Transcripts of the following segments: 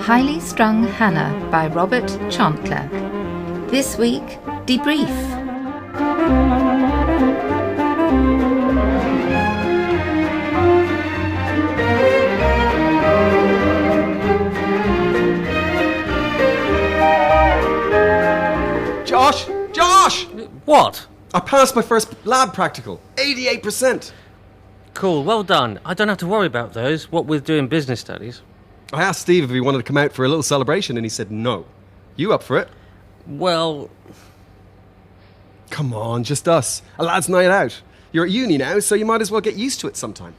Highly Strung Hannah by Robert Chantler. This week, Debrief. Josh! What? I passed my first lab practical. 88%. Cool, well done. I don't have to worry about those, what with doing business studies. I asked Steve if he wanted to come out for a little celebration and he said no. You up for it? Well... Come on, just us. A lad's night out. You're at uni now, so you might as well get used to it sometime.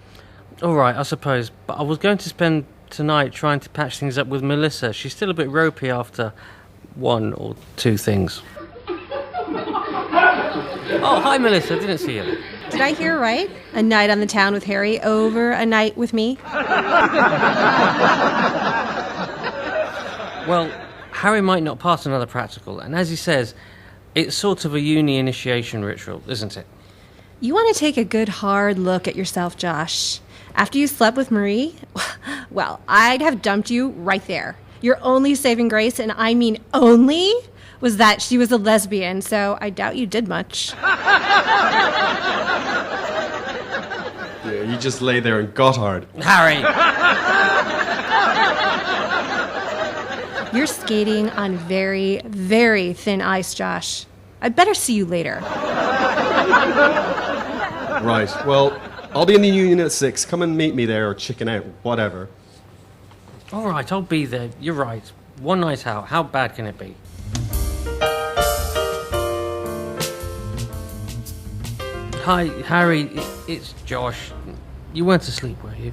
Alright, I suppose. But I was going to spend tonight trying to patch things up with Melissa. She's still a bit ropey after one or two things. Oh, hi Melissa, didn't see you. Did I hear right? A night on the town with Harry over a night with me? Well, Harry might not pass another practical, and as he says, it's sort of a uni initiation ritual, isn't it? You want to take a good hard look at yourself, Josh. After you slept with Marie? Well, I'd have dumped you right there. Your only saving grace, and I mean only, was that she was a lesbian, so I doubt you did much. Yeah, you just lay there and got hard. Harry! You're skating on very, very thin ice, Josh. I'd better see you later. Right, well, I'll be in the union at 6. Come and meet me there or chicken out, whatever. Alright, I'll be there. You're right. One night out. How bad can it be? Hi, Harry. It's Josh. You weren't asleep, were you?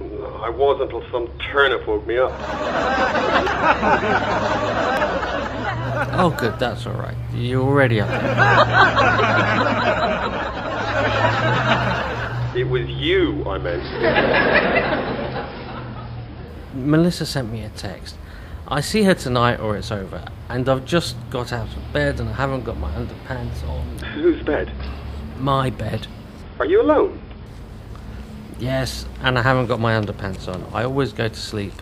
I was until some turnip woke me up. Oh, good. That's all right. You're already up there. It was you, I meant. Melissa sent me a text. I see her tonight or it's over. And I've just got out of bed and I haven't got my underpants on. Whose bed? My bed. Are you alone? Yes, and I haven't got my underpants on. I always go to sleep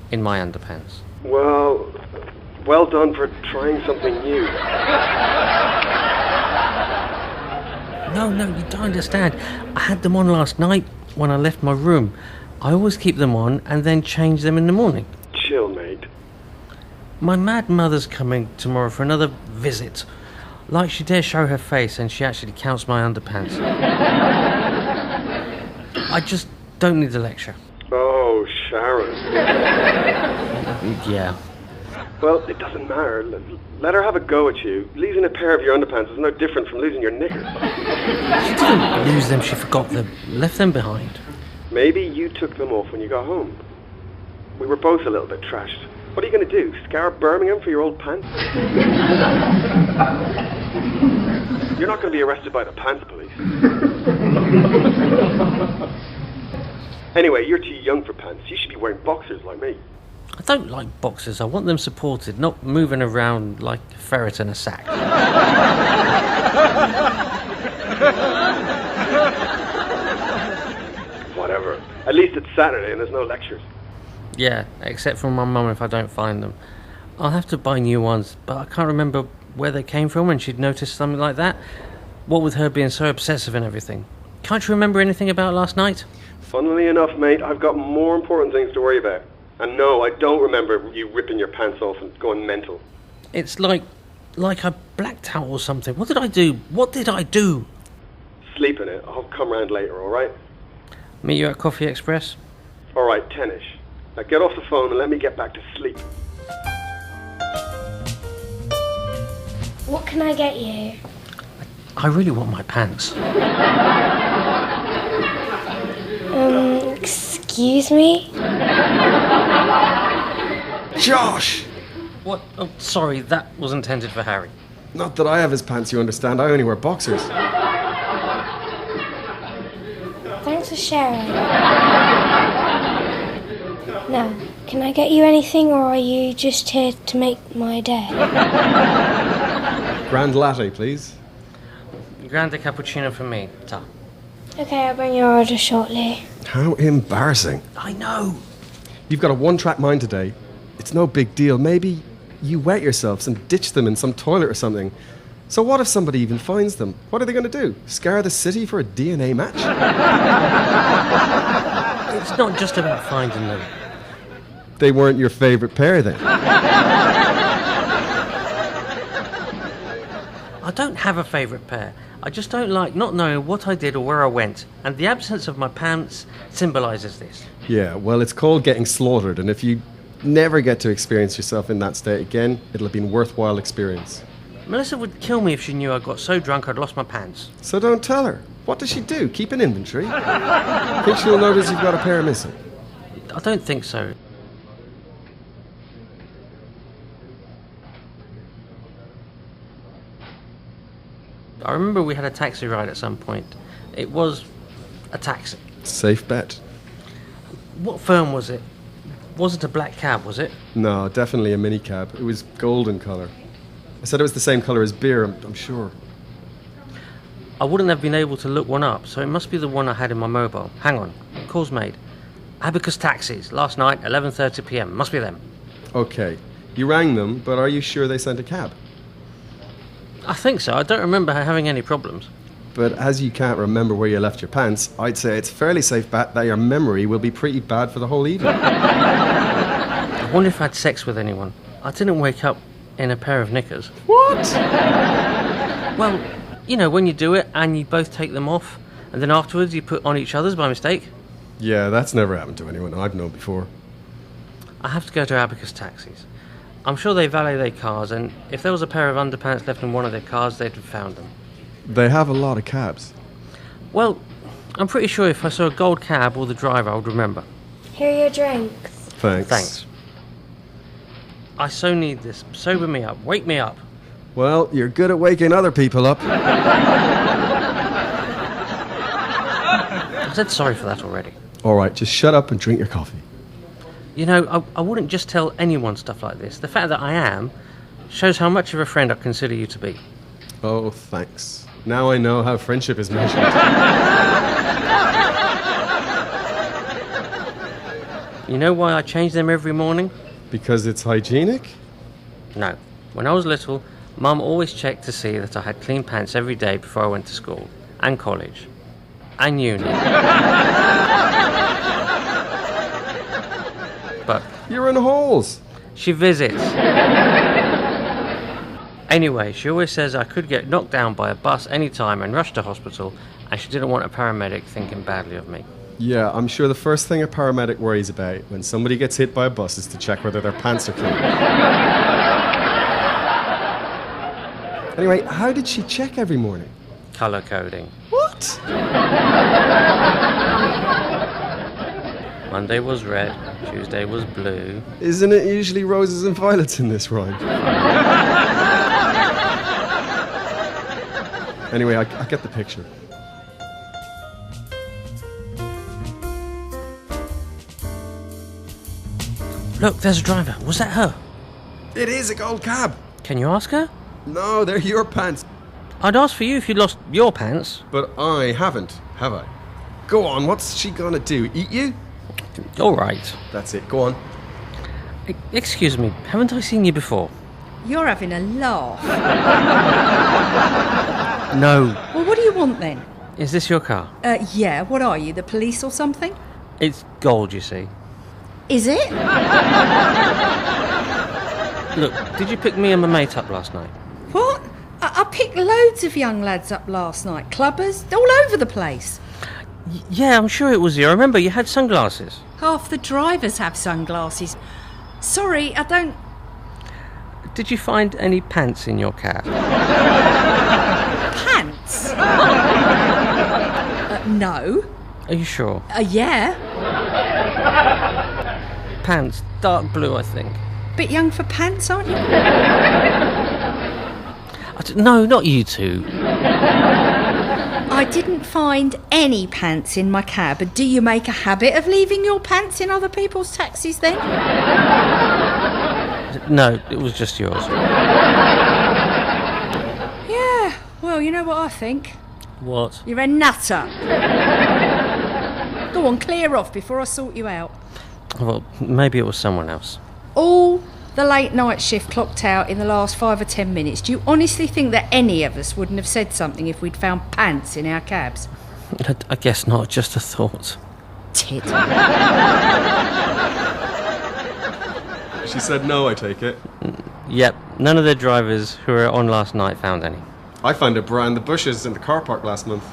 in my underpants. Well done for trying something new. No, you don't understand. I had them on last night when I left my room. I always keep them on and then change them in the morning. Chill, mate. My mad mother's coming tomorrow for another visit. Like she dares show her face and she actually counts my underpants. I just don't need a lecture. Oh, Sharon. Yeah. Well, it doesn't matter. Let her have a go at you. Losing a pair of your underpants is no different from losing your knickers. She didn't lose them, she forgot them. Left them behind. Maybe you took them off when you got home. We were both a little bit trashed. What are you going to do? Scour Birmingham for your old pants? You're not going to be arrested by the pants police. Anyway, you're too young for pants. You should be wearing boxers like me. I don't like boxers. I want them supported, not moving around like a ferret in a sack. Whatever. At least it's Saturday and there's no lectures. Yeah, except from my mum if I don't find them. I'll have to buy new ones, but I can't remember where they came from when she'd noticed something like that. What with her being so obsessive and everything. Can't you remember anything about last night? Funnily enough, mate, I've got more important things to worry about. And no, I don't remember you ripping your pants off and going mental. It's like I blacked out or something. What did I do? Sleep in it. I'll come round later, alright? Meet you at Coffee Express? Alright, 10ish. Now get off the phone and let me get back to sleep. What can I get you? I really want my pants. Excuse me? Josh! What? Oh, sorry, that was intended for Harry. Not that I have his pants, you understand. I only wear boxers. Thanks for sharing. Now, can I get you anything, or are you just here to make my day? Grand latte, please. Grande cappuccino for me, ta. Okay, I'll bring your order shortly. How embarrassing. I know. You've got a one-track mind today. It's no big deal. Maybe you wet yourselves and ditch them in some toilet or something. So what if somebody even finds them? What are they going to do? Scar the city for a DNA match? It's not just about finding them. They weren't your favourite pair then? I don't have a favourite pair. I just don't like not knowing what I did or where I went, and the absence of my pants symbolises this. Yeah, well, it's called getting slaughtered, and if you never get to experience yourself in that state again, it'll have been a worthwhile experience. Melissa would kill me if she knew I got so drunk I'd lost my pants. So don't tell her. What does she do? Keep an inventory? Think she'll notice you've got a pair missing? I don't think so. I remember we had a taxi ride at some point. It was a taxi. Safe bet. What firm was it? Wasn't a black cab, was it? No, definitely a minicab. It was golden colour. I said it was the same colour as beer, I'm sure. I wouldn't have been able to look one up, so it must be the one I had in my mobile. Hang on. Call's made. Abacus Taxis. Last night, 11:30 p.m. Must be them. Okay. You rang them, but are you sure they sent a cab? I think so. I don't remember having any problems. But as you can't remember where you left your pants, I'd say it's fairly safe bet that your memory will be pretty bad for the whole evening. I wonder if I had sex with anyone. I didn't wake up in a pair of knickers. What? Well, you know, when you do it and you both take them off, and then afterwards you put on each other's by mistake. Yeah, that's never happened to anyone I've known before. I have to go to Abacus Taxis. I'm sure they valet their cars, and if there was a pair of underpants left in one of their cars, they'd have found them. They have a lot of cabs. Well, I'm pretty sure if I saw a gold cab or the driver, I would remember. Here are your drinks. Thanks. I so need this. Sober me up. Wake me up. Well, you're good at waking other people up. I said sorry for that already. All right, just shut up and drink your coffee. You know, I wouldn't just tell anyone stuff like this. The fact that I am shows how much of a friend I consider you to be. Oh, thanks. Now I know how friendship is measured. You know why I change them every morning? Because it's hygienic? No. When I was little, Mum always checked to see that I had clean pants every day before I went to school, and college, and uni. But You're in holes. she visits. Anyway, she always says I could get knocked down by a bus any time and rushed to hospital, and she didn't want a paramedic thinking badly of me. Yeah, I'm sure the first thing a paramedic worries about when somebody gets hit by a bus is to check whether their pants are clean. Anyway, how did she check every morning? Colour coding. What? Monday was red, Tuesday was blue. Isn't it usually roses and violets in this rhyme? Anyway, I get the picture. Look, there's a driver. Was that her? It is a gold cab. Can you ask her? No, they're your pants. I'd ask for you if you lost your pants. But I haven't, have I? Go on, what's she gonna do? Eat you? All right. That's it, go on. Excuse me, haven't I seen you before? You're having a laugh. No. Well, what do you want then? Is this your car? Yeah, what are you, the police or something? It's gold, you see. Is it? Look, did you pick me and my mate up last night? What? I picked loads of young lads up last night. Clubbers, all over the place. Yeah, I'm sure it was you. I remember you had sunglasses. Half the drivers have sunglasses. Sorry, I don't... Did you find any pants in your cab? Pants? No. Are you sure? Yeah. Pants, dark blue, I think. Bit young for pants, aren't you? No, not you two. I didn't find any pants in my cab. Do you make a habit of leaving your pants in other people's taxis then? No, it was just yours. Yeah, well, you know what I think? What? You're a nutter. Go on, clear off before I sort you out. Well, maybe it was someone else. All the late night shift clocked out in the last 5 or 10 minutes. Do you honestly think that any of us wouldn't have said something if we'd found pants in our cabs? I guess not, just a thought. Tit. She said no, I take it. Yep, none of the drivers who were on last night found any. I found a bra in the bushes in the car park last month.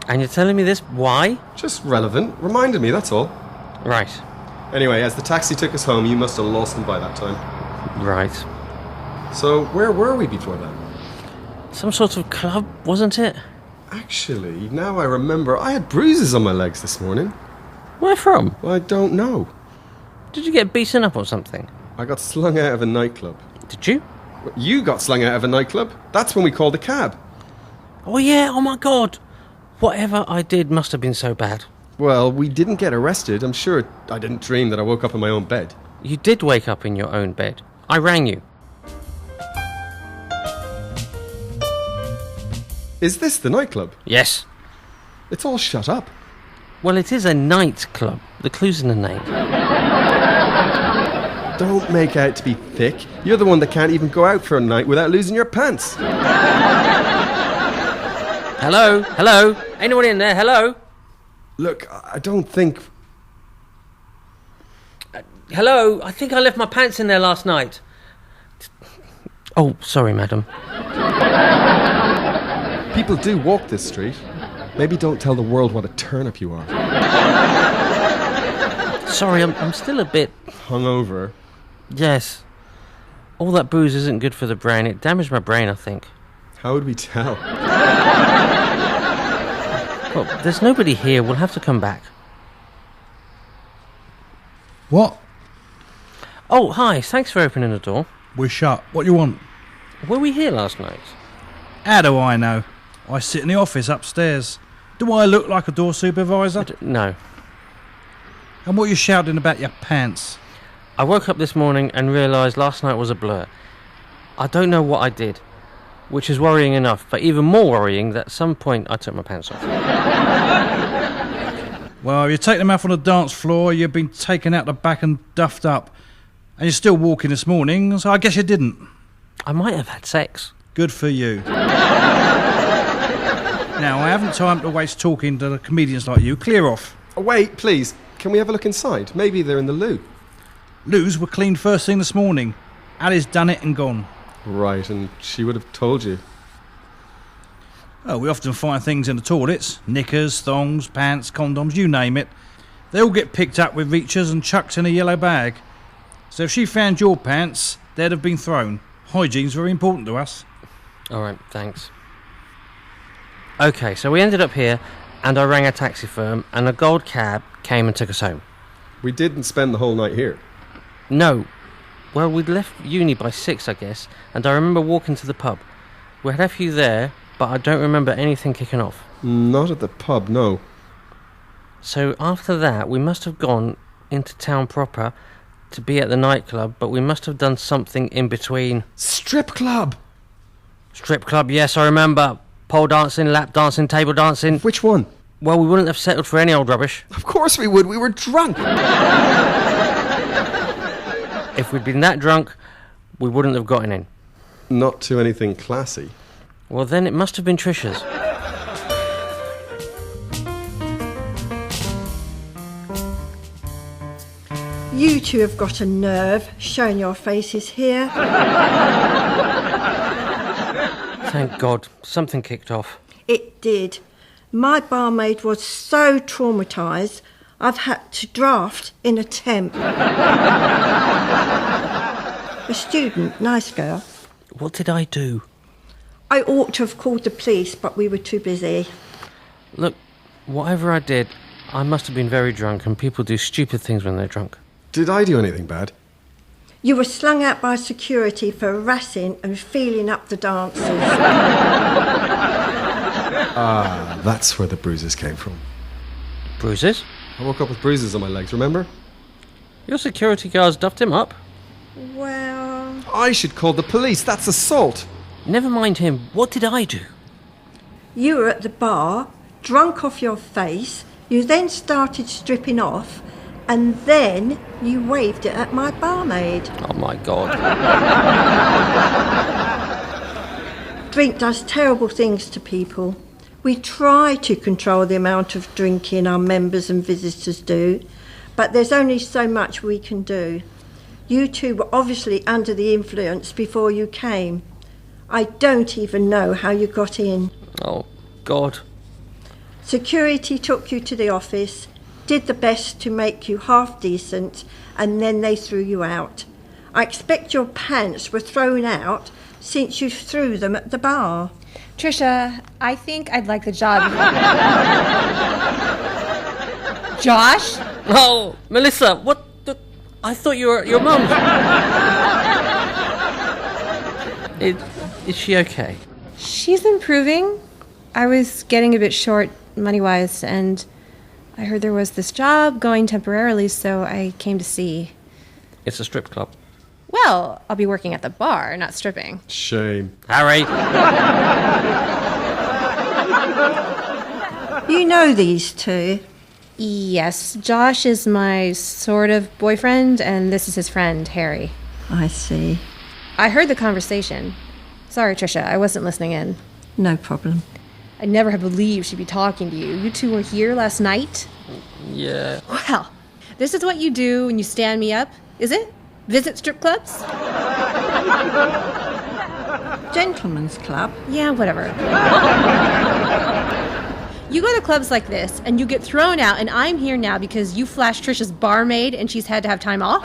And you're telling me this? Why? Just relevant. Reminded me, that's all. Right. Anyway, as the taxi took us home, you must have lost them by that time. Right. So, where were we before that? Some sort of club, wasn't it? Actually, now I remember, I had bruises on my legs this morning. Where from? Well, I don't know. Did you get beaten up or something? I got slung out of a nightclub. Did you? You got slung out of a nightclub? That's when we called a cab. Oh yeah, oh my god. Whatever I did must have been so bad. Well, we didn't get arrested. I'm sure I didn't dream that I woke up in my own bed. You did wake up in your own bed. I rang you. Is this the nightclub? Yes. It's all shut up. Well, it is a nightclub. The clue's in the name. Don't make out to be thick. You're the one that can't even go out for a night without losing your pants. Hello? Hello? Anyone in there? Hello? Look, I don't think... Hello? I think I left my pants in there last night. Oh, sorry, madam. People do walk this street. Maybe don't tell the world what a turnip you are. Sorry, I'm still a bit... Hungover. Yes. All that booze isn't good for the brain. It damaged my brain, I think. How would we tell? Well, there's nobody here. We'll have to come back. What? Oh, hi. Thanks for opening the door. We're shut. What do you want? Were we here last night? How do I know? I sit in the office upstairs. Do I look like a door supervisor? No. And what are you shouting about your pants? I woke up this morning and realised last night was a blur. I don't know what I did, which is worrying enough, but even more worrying that at some point I took my pants off. Well, you take them out on the dance floor, you've been taken out the back and duffed up. And you're still walking this morning, so I guess you didn't. I might have had sex. Good for you. Now, I haven't time to waste talking to the comedians like you. Clear off. Oh, wait, please. Can we have a look inside? Maybe they're in the loo. Loos were cleaned first thing this morning. Ali's done it and gone. Right, and she would have told you. Oh, we often find things in the toilets. Knickers, thongs, pants, condoms, you name it. They all get picked up with reachers and chucked in a yellow bag. So if she found your pants, they'd have been thrown. Hygiene's very important to us. All right, thanks. Okay, so we ended up here, and I rang a taxi firm, and a gold cab came and took us home. We didn't spend the whole night here. No. Well, we'd left uni by 6, I guess, and I remember walking to the pub. We had a few there, but I don't remember anything kicking off. Not at the pub, no. So after that, we must have gone into town proper to be at the nightclub, but we must have done something in between. Strip club! Strip club, yes, I remember. Pole dancing, lap dancing, table dancing. Which one? Well, we wouldn't have settled for any old rubbish. Of course we would. We were drunk. If we'd been that drunk, we wouldn't have gotten in. Not to anything classy. Well, then it must have been Trisha's. You two have got a nerve, showing your faces here. Thank God, something kicked off. It did. My barmaid was so traumatised, I've had to draft in a temp. A student, nice girl. What did I do? I ought to have called the police, but we were too busy. Look, whatever I did, I must have been very drunk, and people do stupid things when they're drunk. Did I do anything bad? You were slung out by security for harassing and feeling up the dancers. Ah, that's where the bruises came from. Bruises? I woke up with bruises on my legs, remember? Your security guards duffed him up. Well... I should call the police. That's assault. Never mind him. What did I do? You were at the bar, drunk off your face. You then started stripping off, And then you waved it at my barmaid. Oh my God. Drink does terrible things to people. We try to control the amount of drinking our members and visitors do, but there's only so much we can do. You two were obviously under the influence before you came. I don't even know how you got in. Oh God. Security took you to the office, did the best to make you half decent, and then they threw you out. I expect your pants were thrown out since you threw them at the bar. Trisha, I think I'd like the job. Josh? Oh, Melissa, what the... I thought you were your mum. Is she okay? She's improving. I was getting a bit short money-wise, and I heard there was this job going temporarily, so I came to see. It's a strip club. Well, I'll be working at the bar, not stripping. Shame. Harry! You know these two? Yes, Josh is my sort of boyfriend, and this is his friend, Harry. I see. I heard the conversation. Sorry, Trisha, I wasn't listening in. No problem. I never have believed she'd be talking to you. You two were here last night? Yeah. Well, this is what you do when you stand me up, is it? Visit strip clubs? Gentlemen's club? Yeah, whatever. You go to clubs like this, and you get thrown out, and I'm here now because you flashed Trisha's barmaid and she's had to have time off?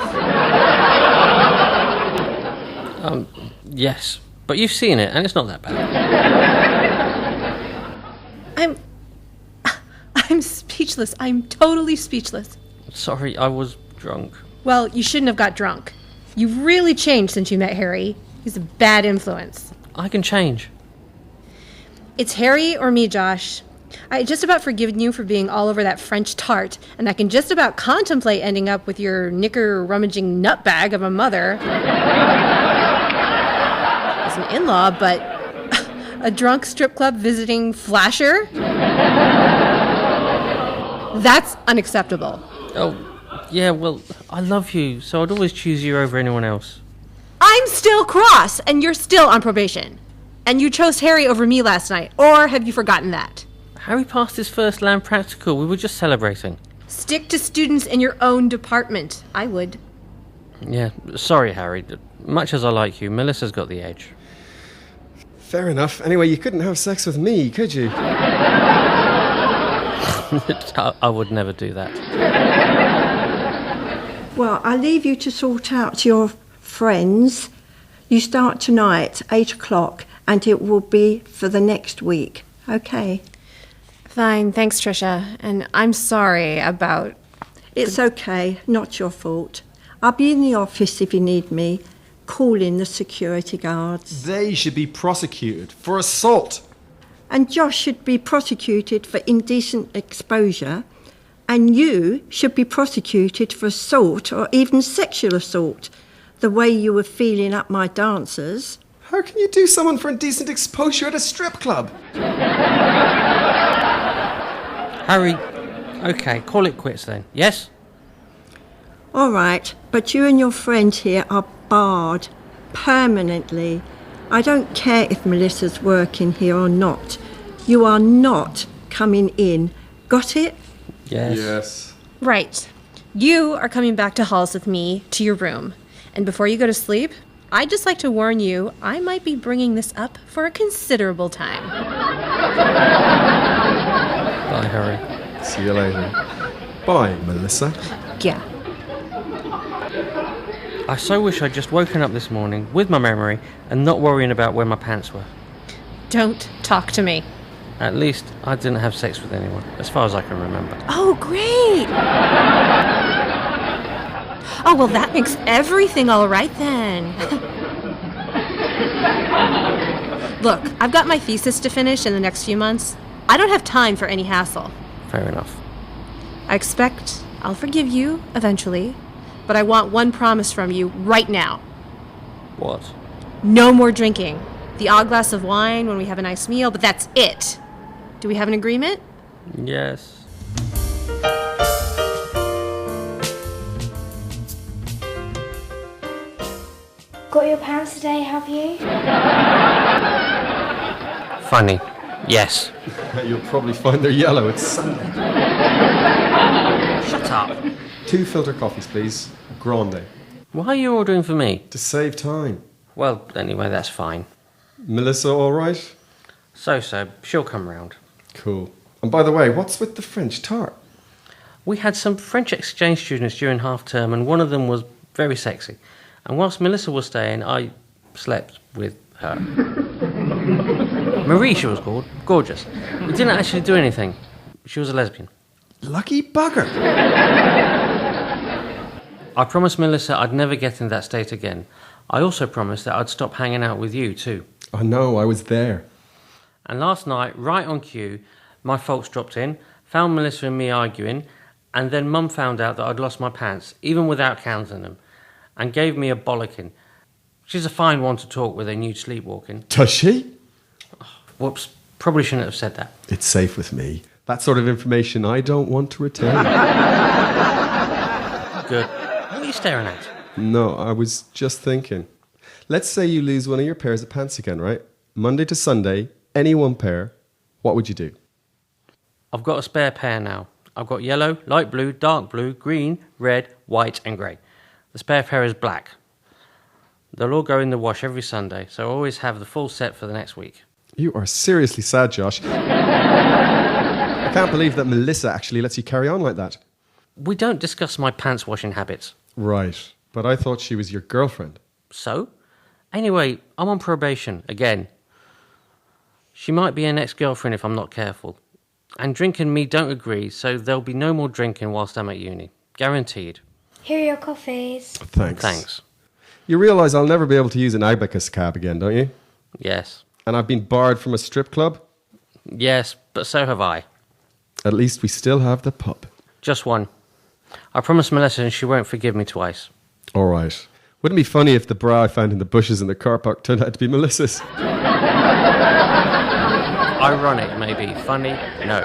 Yes. But you've seen it, and it's not that bad. I'm speechless. I'm totally speechless. Sorry, I was drunk. Well, you shouldn't have got drunk. You've really changed since you met Harry. He's a bad influence. I can change. It's Harry or me, Josh. I just about forgiven you for being all over that French tart, and I can just about contemplate ending up with your knicker-rummaging nutbag of a mother. As an in-law, but a drunk strip club visiting flasher? That's unacceptable. Oh, yeah, well, I love you, so I'd always choose you over anyone else. I'm still cross, and you're still on probation. And you chose Harry over me last night, or have you forgotten that? Harry passed his first land practical. We were just celebrating. Stick to students in your own department. I would. Yeah, sorry, Harry. Much as I like you, Melissa's got the edge. Fair enough. Anyway, you couldn't have sex with me, could you? I would never do that. Well, I'll leave you to sort out your friends. You start tonight, 8 o'clock, and it will be for the next week. Okay? Fine, thanks, Trisha. And I'm sorry about... It's okay, not your fault. I'll be in the office if you need me. Call in the security guards. They should be prosecuted for assault. And Josh should be prosecuted for indecent exposure. And you should be prosecuted for assault or even sexual assault, the way you were feeling up my dancers. How can you do someone for indecent exposure at a strip club? Harry, okay, call it quits then, yes? All right, but you and your friend here are barred permanently. I don't care if Melissa's working here or not. You are not coming in. Got it? Yes. Right. You are coming back to Halls with me to your room. And before you go to sleep, I'd just like to warn you, I might be bringing this up for a considerable time. Bye, Harry. See you later. Bye, Melissa. Yeah. I so wish I'd just woken up this morning with my memory and not worrying about where my pants were. Don't talk to me. At least I didn't have sex with anyone, as far as I can remember. Oh, great! Oh, well, that makes everything all right then. Look, I've got my thesis to finish in the next few months. I don't have time for any hassle. Fair enough. I expect I'll forgive you eventually, but I want one promise from you right now. What? No more drinking. The odd glass of wine when we have a nice meal, but that's it. Do we have an agreement? Yes. got your pants today, have you? Funny. Yes. You'll probably find they're yellow. It's Sunday. Shut up. 2 filter coffees, please. Grande. Why are you ordering for me? To save time. Well, anyway, that's fine. Melissa all right? So, she'll come round. Cool. And by the way, what's with the French tart? We had some French exchange students during half term, and one of them was very sexy. And whilst Melissa was staying, I slept with her. Marie, she was called. Gorgeous. We didn't actually do anything. She was a lesbian. Lucky bugger. I promised Melissa I'd never get in that state again. I also promised that I'd stop hanging out with you too. Oh no, I was there. And last night, right on cue, my folks dropped in, found Melissa and me arguing, and then Mum found out that I'd lost my pants, even without counting them, and gave me a bollocking. She's a fine one to talk with a nude sleepwalking. Does she? Whoops, probably shouldn't have said that. It's safe with me. That sort of information I don't want to retain. Good. What are you staring at? No, I was just thinking. Let's say you lose one of your pairs of pants again, right? Monday to Sunday, any one pair. What would you do? I've got a spare pair now. I've got yellow, light blue, dark blue, green, red, white and grey. The spare pair is black. They'll all go in the wash every Sunday, so I always have the full set for the next week. You are seriously sad, Josh. I can't believe that Melissa actually lets you carry on like that. We don't discuss my pants washing habits. Right, but I thought she was your girlfriend. So? Anyway, I'm on probation, again. She might be an ex-girlfriend if I'm not careful. And Drink and me don't agree, so there'll be no more drinking whilst I'm at uni. Guaranteed. Here are your coffees. Thanks. You realise I'll never be able to use an Abacus cab again, don't you? Yes. And I've been barred from a strip club? Yes, but so have I. At least we still have the pub. Just one. I promised Melissa and she won't forgive me twice. All right. Wouldn't it be funny if the bra I found in the bushes in the car park turned out to be Melissa's? Ironic, maybe. Funny? No.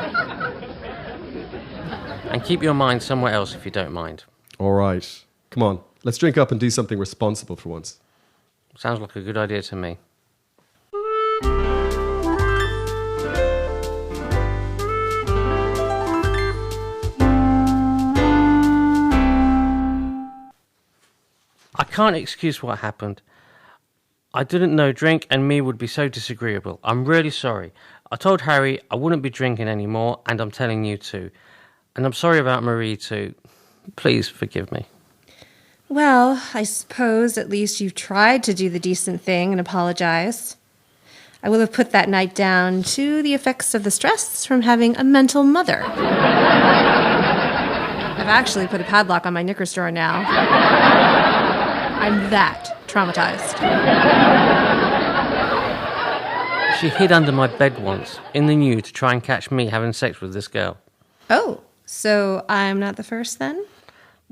And keep your mind somewhere else if you don't mind. All right. Come on. Let's drink up and do something responsible for once. Sounds like a good idea to me. I can't excuse what happened. I didn't know Drink and me would be so disagreeable. I'm really sorry. I told Harry I wouldn't be drinking anymore, and I'm telling you too. And I'm sorry about Marie too. Please forgive me. Well, I suppose at least you've tried to do the decent thing and apologize. I will have put that night down to the effects of the stress from having a mental mother. I've actually put a padlock on my knickers drawer now. I'm that traumatized. She hid under my bed once, in the nude, to try and catch me having sex with this girl. Oh, so I'm not the first then?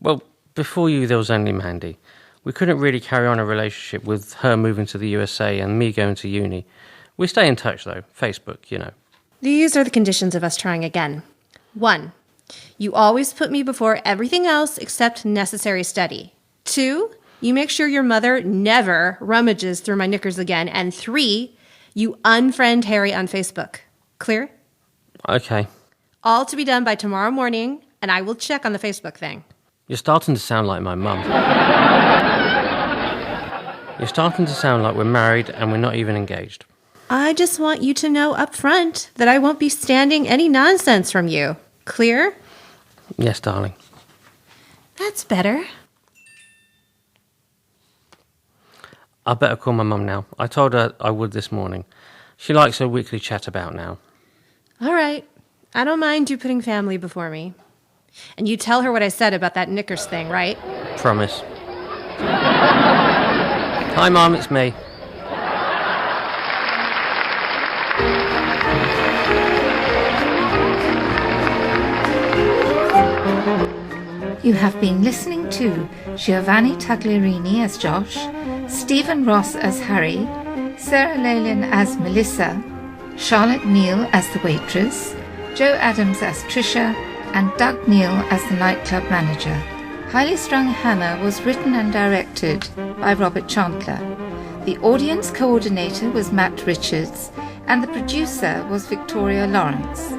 Well, before you, there was only Mandy. We couldn't really carry on a relationship with her moving to the USA and me going to uni. We stay in touch, though. Facebook, you know. These are the conditions of us trying again. 1, you always put me before everything else except necessary study. 2, you make sure your mother never rummages through my knickers again. And 3, you unfriend Harry on Facebook. Clear? Okay. All to be done by tomorrow morning, and I will check on the Facebook thing. You're starting to sound like my mum. You're starting to sound like we're married and we're not even engaged. I just want you to know up front that I won't be standing any nonsense from you. Clear? Yes, darling. That's better. I better call my mum now. I told her I would this morning. She likes her weekly chat about now. All right. I don't mind you putting family before me. And you tell her what I said about that knickers thing, right? Promise. Hi, Mum, it's me. You have been listening to Giovanni Tagliarini as Josh, Stephen Ross as Harry, Sarah Lalin as Melissa, Charlotte Neal as the waitress, Joe Adams as Trisha, and Doug Neal as the nightclub manager. Highly Strung Hammer was written and directed by Robert Chantler. The audience coordinator was Matt Richards, and the producer was Victoria Lawrence.